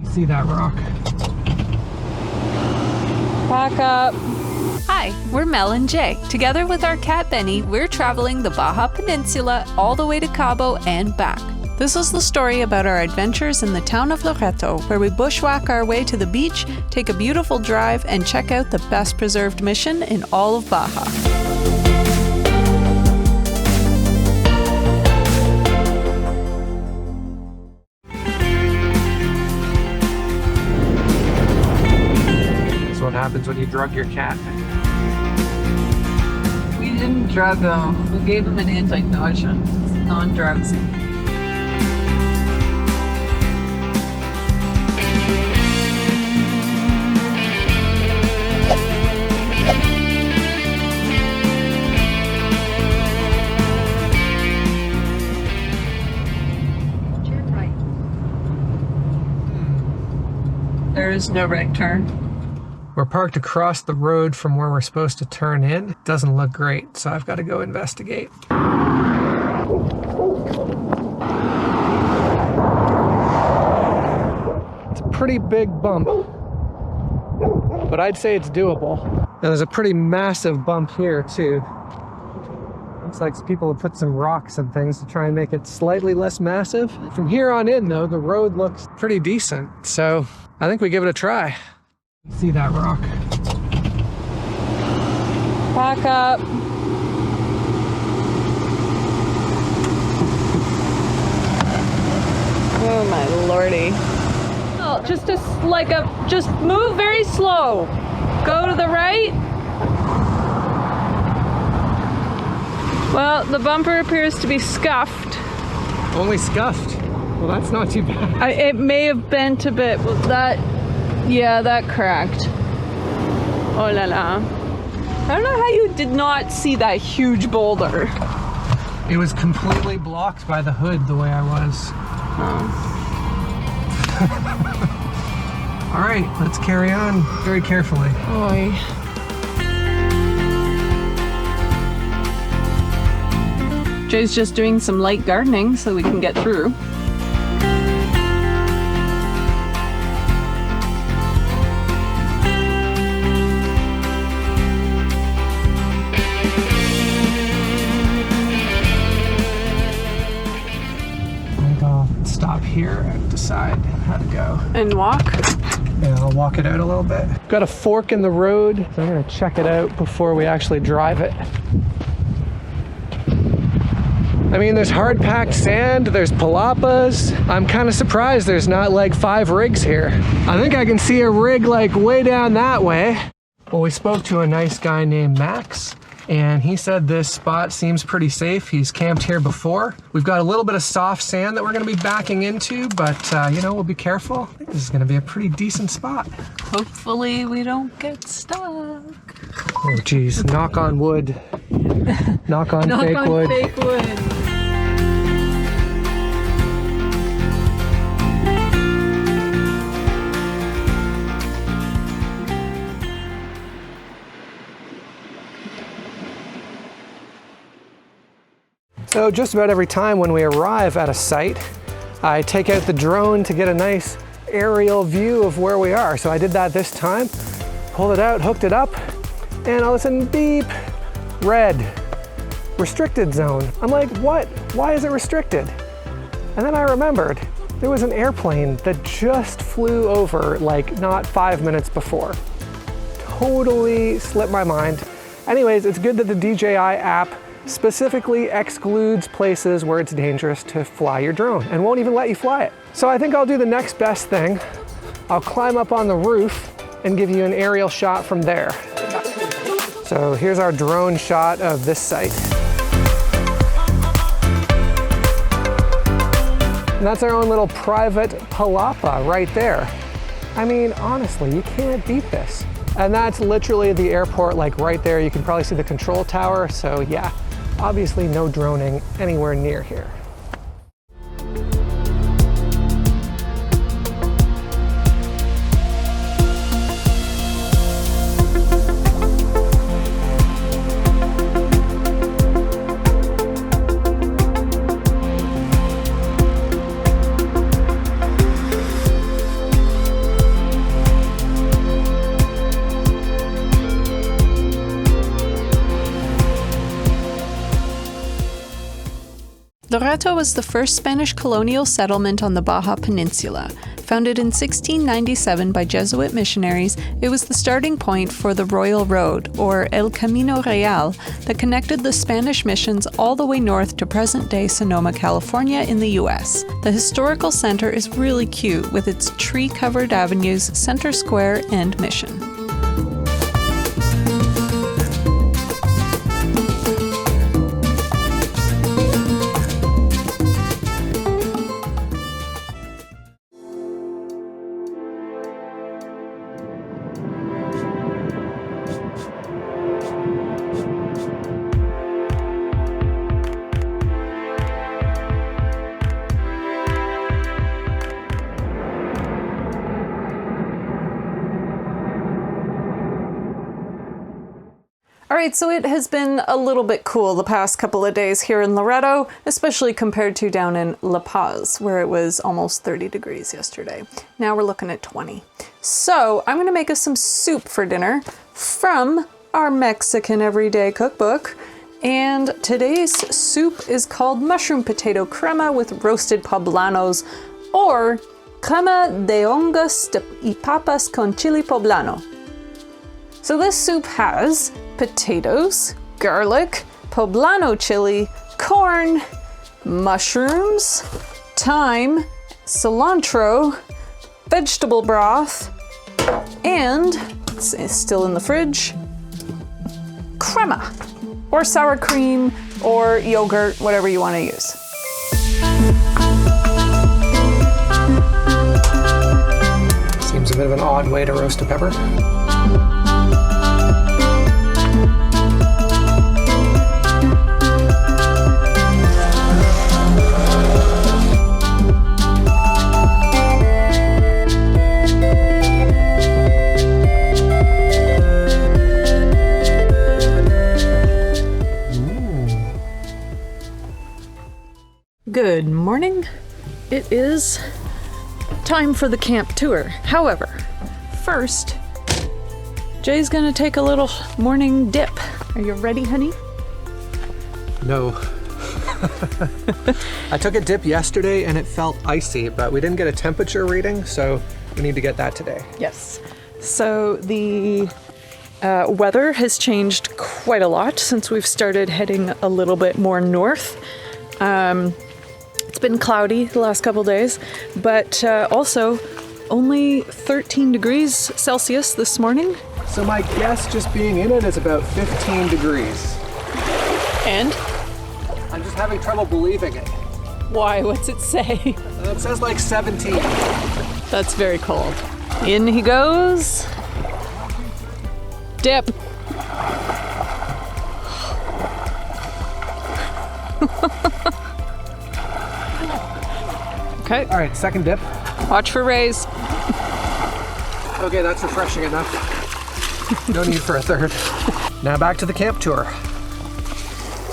See that rock? Back up. Hi, we're Mel and Jay. Together with our cat Benny, we're traveling the Baja Peninsula all the way to Cabo and back. This is the story about our adventures in the town of Loreto, where we bushwhack our way to the beach, take a beautiful drive, and check out the best preserved mission in all of Baja. That's what happens when you drug your cat. We didn't drug him. We gave him an anti-nausea. It's non-drugs. There is no right turn. We're parked across the road from where we're supposed to turn in. It doesn't look great, so I've got to go investigate. It's a pretty big bump, but I'd say it's doable. And there's a pretty massive bump here too. Looks like people have put some rocks and things to try and make it slightly less massive. From here on in though, the road looks pretty decent, so I think we give it a try. See that rock? Back up. Oh my lordy. Oh, just move very slow. Go to the right. Well, the bumper appears to be scuffed. Only scuffed? Well, that's not too bad. It may have bent a bit. Well, that cracked. Oh la la. I don't know how you did not see that huge boulder. It was completely blocked by the hood the way I was. Oh. All right, let's carry on very carefully. Oy. Jay's just doing some light gardening so we can get through. Stop here and decide how to go. And walk? Yeah, I'll walk it out a little bit. Got a fork in the road, so I'm gonna check it out before we actually drive it. I mean, there's hard packed sand, there's palapas. I'm kind of surprised there's not like 5 rigs here. I think I can see a rig like way down that way. Well, we spoke to a nice guy named Max, and he said this spot seems pretty safe. He's camped here before. We've got a little bit of soft sand that we're gonna be backing into, but you know, we'll be careful. I think this is gonna be a pretty decent spot. Hopefully we don't get stuck. Oh geez, knock on wood. Knock on Knock fake on wood. fake wood. So just about every time when we arrive at a site, I take out the drone to get a nice aerial view of where we are. So I did that this time, pulled it out, hooked it up, and all of a sudden, beep, red, restricted zone. I'm like, what? Why is it restricted? And then I remembered, there was an airplane that just flew over like not 5 minutes before. Totally slipped my mind. Anyways, it's good that the DJI app specifically excludes places where it's dangerous to fly your drone and won't even let you fly it. So I think I'll do the next best thing. I'll climb up on the roof and give you an aerial shot from there. So here's our drone shot of this site. And that's our own little private palapa right there. I mean, honestly, you can't beat this. And that's literally the airport, like right there. You can probably see the control tower. So yeah, obviously no droning anywhere near here. Loreto was the first Spanish colonial settlement on the Baja Peninsula. Founded in 1697 by Jesuit missionaries, it was the starting point for the Royal Road, or El Camino Real, that connected the Spanish missions all the way north to present-day Sonoma, California in the US. The historical center is really cute with its tree-covered avenues, center square, and mission. Alright, so it has been a little bit cool the past couple of days here in Loreto, especially compared to down in La Paz, where it was almost 30 degrees yesterday. Now we're looking at 20. So I'm going to make us some soup for dinner from our Mexican everyday cookbook. And today's soup is called mushroom potato crema with roasted poblanos, or crema de hongos y papas con chile poblano. So this soup has potatoes, garlic, poblano chili, corn, mushrooms, thyme, cilantro, vegetable broth, and, it's still in the fridge, crema, or sour cream, or yogurt, whatever you want to use. Seems a bit of an odd way to roast a pepper. Good morning. It is time for the camp tour. However, first, Jay's gonna take a little morning dip. Are you ready, honey? No. I took a dip yesterday and it felt icy, but we didn't get a temperature reading, so we need to get that today. Yes. So the weather has changed quite a lot since we've started heading a little bit more north. It's been cloudy the last couple days, but also only 13 degrees Celsius this morning. So my guess just being in it is about 15 degrees. And? I'm just having trouble believing it. Why? What's it say? It says like 17. That's very cold. In he goes. Dip. Okay. All right, second dip. Watch for rays. Okay, that's refreshing enough. No need for a third. Now back to the camp tour.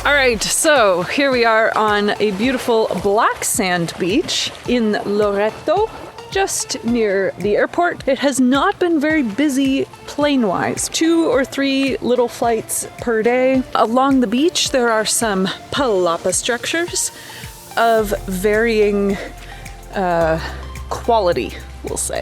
All right, so here we are on a beautiful black sand beach in Loreto, just near the airport. It has not been very busy plane-wise. 2 or 3 little flights per day. Along the beach, there are some palapa structures of varying quality, we'll say.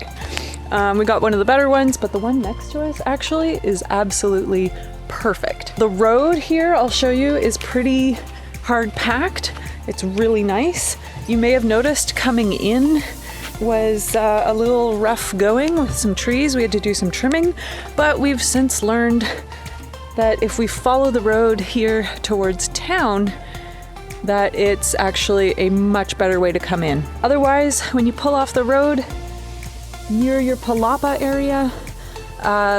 We got one of the better ones, but the one next to us actually is absolutely perfect. The road here, I'll show you, is pretty hard packed. It's really nice. You may have noticed coming in was a little rough going with some trees. We had to do some trimming, but we've since learned that if we follow the road here towards town, that it's actually a much better way to come in. Otherwise, when you pull off the road near your palapa area,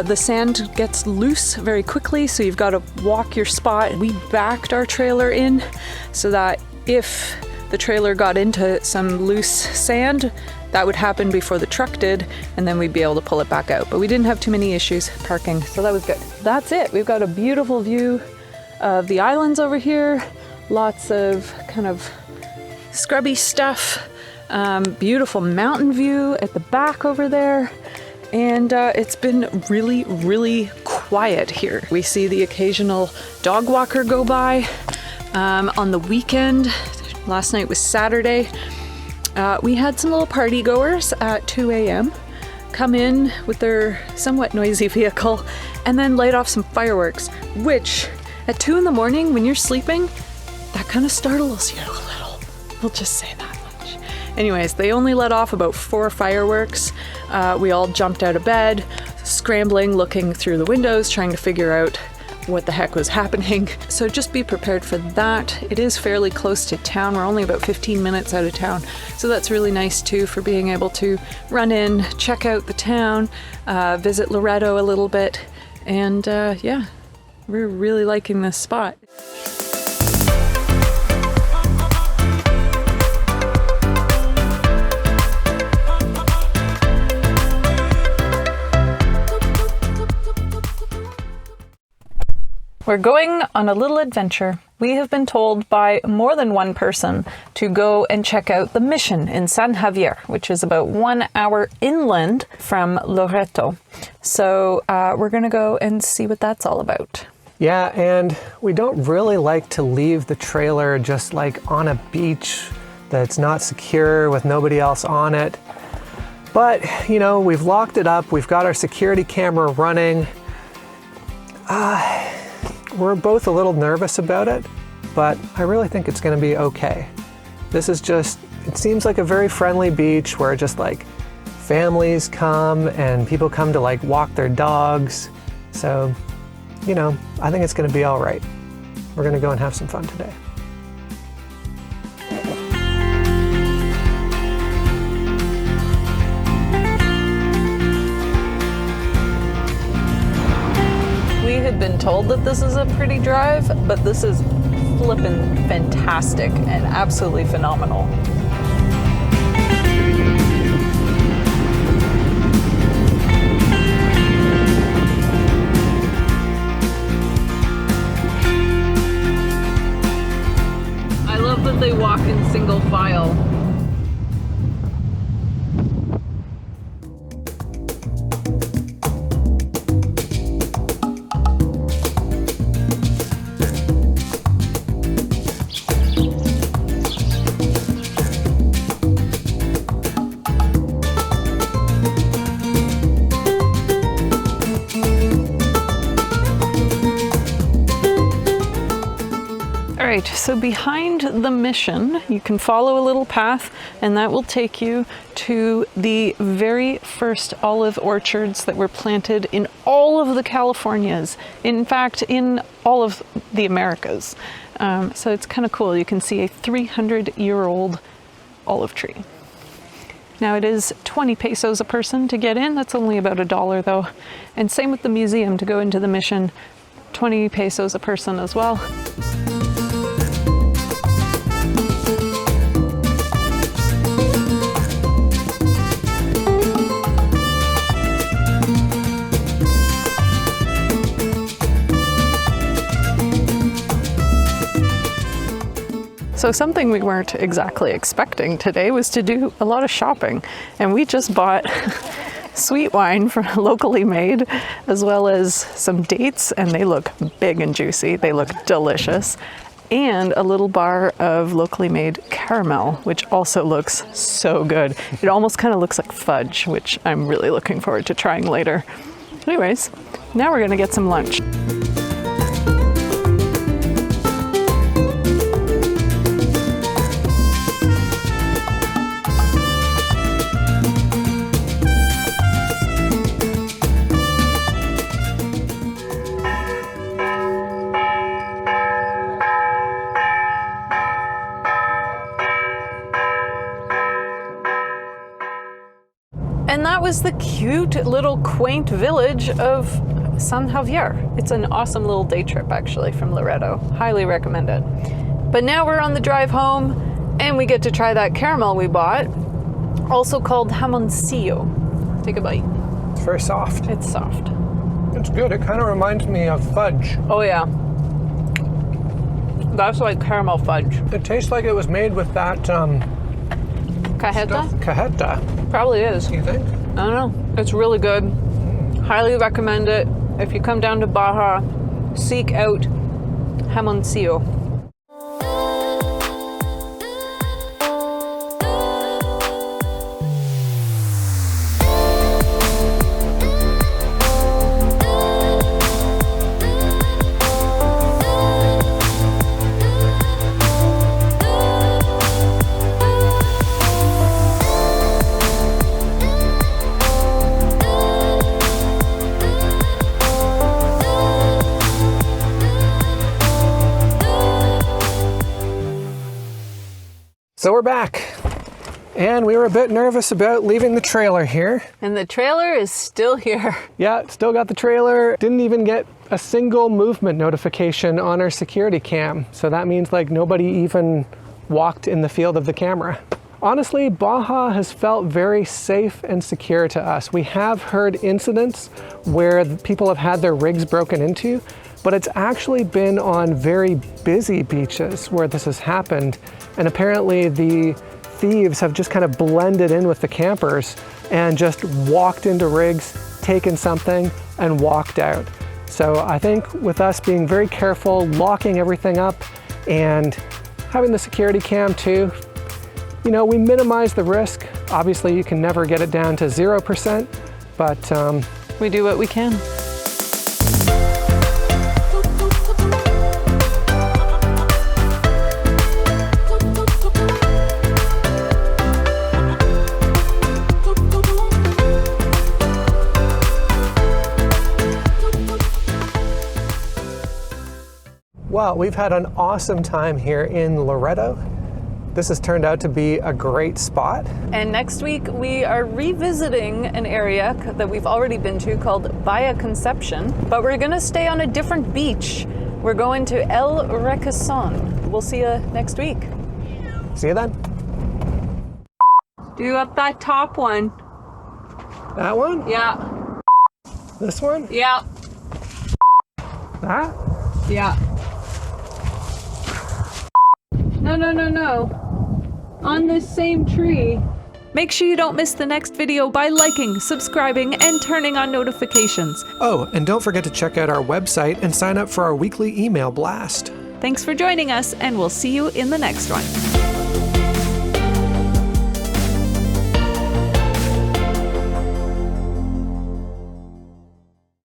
the sand gets loose very quickly, so you've got to walk your spot. We backed our trailer in so that if the trailer got into some loose sand, that would happen before the truck did, and then we'd be able to pull it back out. But we didn't have too many issues parking, so that was good. That's it. We've got a beautiful view of the islands over here. Lots of kind of scrubby stuff. Beautiful mountain view at the back over there. And it's been really, really quiet here. We see the occasional dog walker go by. On the weekend, Last night was Saturday. We had some little party goers at 2 a.m. come in with their somewhat noisy vehicle and then light off some fireworks, which at 2 in the morning when you're sleeping, that kind of startles you a little. We'll just say that much. Anyways, they only let off about 4 fireworks. We all jumped out of bed, scrambling, looking through the windows, trying to figure out what the heck was happening. So just be prepared for that. It is fairly close to town. We're only about 15 minutes out of town. So that's really nice too, for being able to run in, check out the town, visit Loreto a little bit. And yeah, we're really liking this spot. We're going on a little adventure. We have been told by more than one person to go and check out the mission in San Javier, which is about 1 hour inland from Loreto. So we're gonna go and see what that's all about. Yeah, and we don't really like to leave the trailer just like on a beach that's not secure with nobody else on it. But, you know, we've locked it up, we've got our security camera running. We're both a little nervous about it, but I really think it's gonna be okay. This is just, it seems like a very friendly beach where just like families come and people come to like walk their dogs. So, you know, I think it's gonna be all right. We're gonna go and have some fun today. We had been told that this is a pretty drive, but this is flippin' fantastic and absolutely phenomenal. I love that they walk in single file. Alright, so behind the mission, you can follow a little path and that will take you to the very first olive orchards that were planted in all of the Californias. In fact, in all of the Americas. So it's kind of cool. You can see a 300-year-old olive tree. Now it is 20 pesos a person to get in. That's only about $1 though. And same with the museum to go into the mission, 20 pesos a person as well. So something we weren't exactly expecting today was to do a lot of shopping. And we just bought sweet wine from locally made, as well as some dates, and they look big and juicy. They look delicious. And a little bar of locally made caramel, which also looks so good. It almost kind of looks like fudge, which I'm really looking forward to trying later. Anyways, now we're gonna get some lunch. And that was the cute little quaint village of San Javier. It's an awesome little day trip actually from Loreto. Highly recommend it. But now we're on the drive home and we get to try that caramel we bought, also called jamoncillo. Take a bite. It's very soft. It's soft. It's good. It kind of reminds me of fudge. Oh yeah. That's like caramel fudge. It tastes like it was made with that Cajeta? Cajeta. Probably is. You think? I don't know. It's really good. Highly recommend it. If you come down to Baja, seek out jamoncillo. So we're back. And we were a bit nervous about leaving the trailer here. And the trailer is still here. Yeah, still got the trailer. Didn't even get a single movement notification on our security cam. So that means like nobody even walked in the field of the camera. Honestly, Baja has felt very safe and secure to us. We have heard incidents where people have had their rigs broken into, but it's actually been on very busy beaches where this has happened. And apparently the thieves have just kind of blended in with the campers and just walked into rigs, taken something, and walked out. So I think with us being very careful, locking everything up, and having the security cam too, you know, we minimize the risk. Obviously, you can never get it down to 0%, but We do what we can. well, we've had an awesome time here in Loreto. This has turned out to be a great spot. And next week we are revisiting an area that we've already been to called Baja Conception, but we're gonna stay on a different beach. We're going to El Requesón. We'll see you next week. See you then. Do up that top one. That one? Yeah. This one? Yeah. That? Yeah. No. On this same tree. Make sure you don't miss the next video by liking, subscribing, and turning on notifications. Oh, and don't forget to check out our website and sign up for our weekly email blast. Thanks for joining us, and we'll see you in the next one.